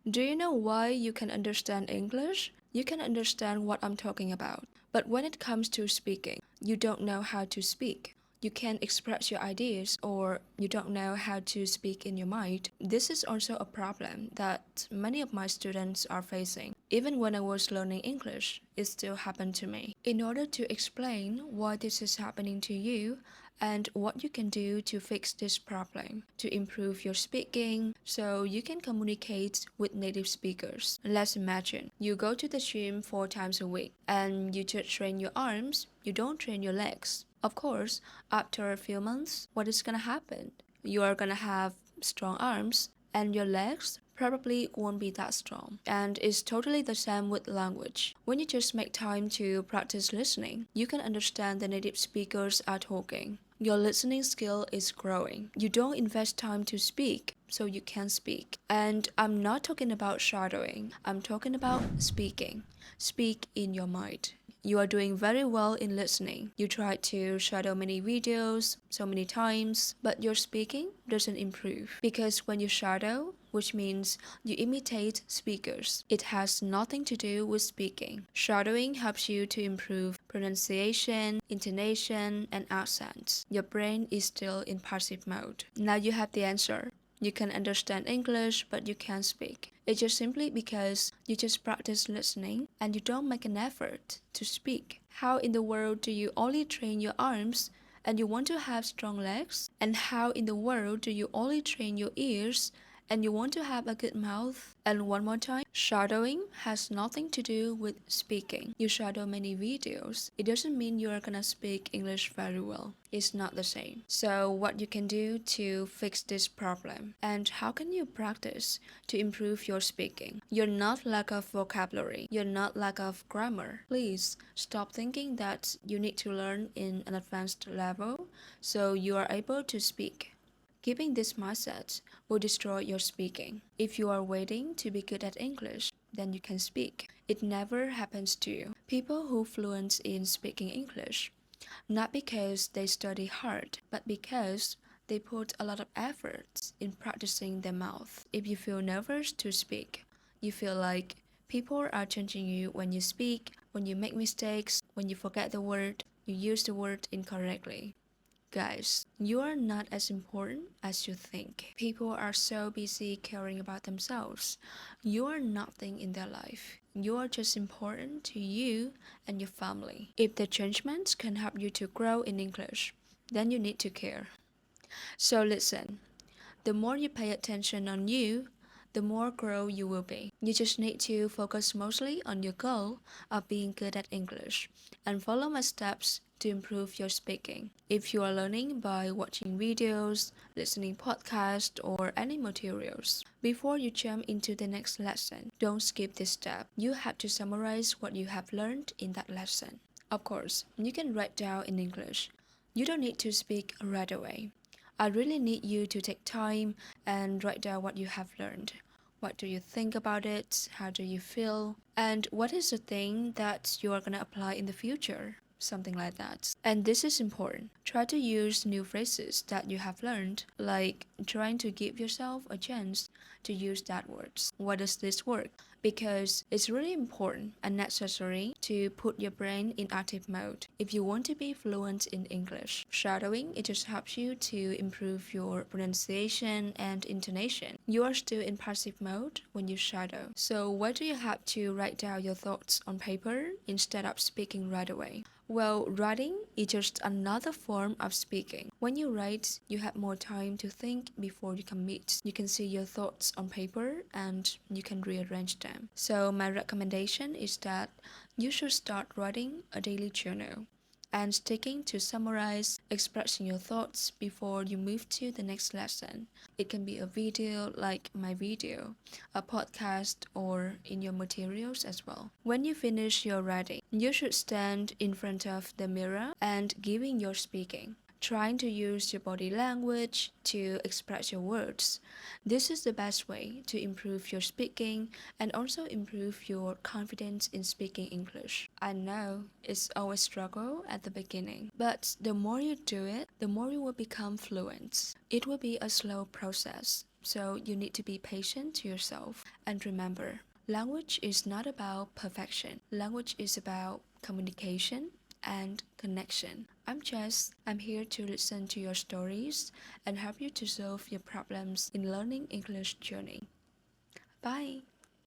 Do you know why you can understand English? You can understand what I'm talking about. But when it comes to speaking, you don't know how to speak. You can't express your ideas or you don't know how to speak in your mind. This is also a problem that many of my students are facing. Even when I was learning English, it still happened to me. In order to explain why this is happening to you, and what you can do to fix this problem, to improve your speaking so you can communicate with native speakers. Let's imagine you go to the gym 4 times a week and you just train your arms, you don't train your legs. Of course, after a few months, what is gonna happen? You are gonna have strong arms and your legs probably won't be that strong. And it's totally the same with language. When you just make time to practice listening, you can understand the native speakers are talking. Your listening skill is growing. You don't invest time to speak, so you can speak. And I'm not talking about shadowing, I'm talking about speaking. Speak in your mind. You are doing very well in listening. You tried to shadow many videos so many times, but your speaking doesn't improve. Because when you shadow, which means you imitate speakers, it has nothing to do with speaking. Shadowing helps you to improve pronunciation, intonation, and accent. Your brain is still in passive mode. Now you have the answer. You can understand English, but you can't speak. It's just simply because you just practice listening and you don't make an effort to speak. How in the world do you only train your arms and you want to have strong legs? And how in the world do you only train your ears and you want to have a good mouth? And one more time, shadowing has nothing to do with speaking. You shadow many videos. It doesn't mean you are gonna speak English very well. It's not the same. So what you can do to fix this problem and how can you practice to improve your speaking? You're not lack of vocabulary. You're not lack of grammar. Please stop thinking that you need to learn in an advanced level so you are able to speak. Keeping this mindset will destroy your speaking. If you are waiting to be good at English, then you can speak. It never happens to you. People who fluent in speaking English, not because they study hard, but because they put a lot of effort in practicing their mouth. If you feel nervous to speak, you feel like people are judging you when you speak, when you make mistakes, when you forget the word, you use the word incorrectly. Guys, you are not as important as you think. People are so busy caring about themselves. You are nothing in their life. You are just important to you and your family. If the judgments can help you to grow in English, then you need to care. So listen, the more you pay attention on you, the more grow you will be. You just need to focus mostly on your goal of being good at English and follow my steps to improve your speaking. If you are learning by watching videos, listening podcasts, or any materials, before you jump into the next lesson, don't skip this step. You have to summarize what you have learned in that lesson. Of course, you can write down in English. You don't need to speak right away. I really need you to take time and write down what you have learned. What do you think about it? How do you feel? And what is the thing that you are going to apply in the future? Something like that. And this is important. Try to use new phrases that you have learned, like trying to give yourself a chance to use that words. Why does this work? Because it's really important and necessary to put your brain in active mode if you want to be fluent in English. Shadowing, it just helps you to improve your pronunciation and intonation. You are still in passive mode when you shadow. So why do you have to write down your thoughts on paper instead of speaking right away? Well, writing is just another form of speaking. When you write, you have more time to think before you commit. You can see your thoughts on paper and you can rearrange them. So my recommendation is that you should start writing a daily journal and sticking to summarize, expressing your thoughts before you move to the next lesson. It can be a video like my video, a podcast, or in your materials as well. When you finish your writing, you should stand in front of the mirror and giving your speaking, trying to use your body language to express your words. This is the best way to improve your speaking and also improve your confidence in speaking English. I know it's always struggle at the beginning, but the more you do it, the more you will become fluent. It will be a slow process. So you need to be patient to yourself. And remember, language is not about perfection. Language is about communication and connection. I'm here to listen to your stories and help you to solve your problems in learning English journey. Bye!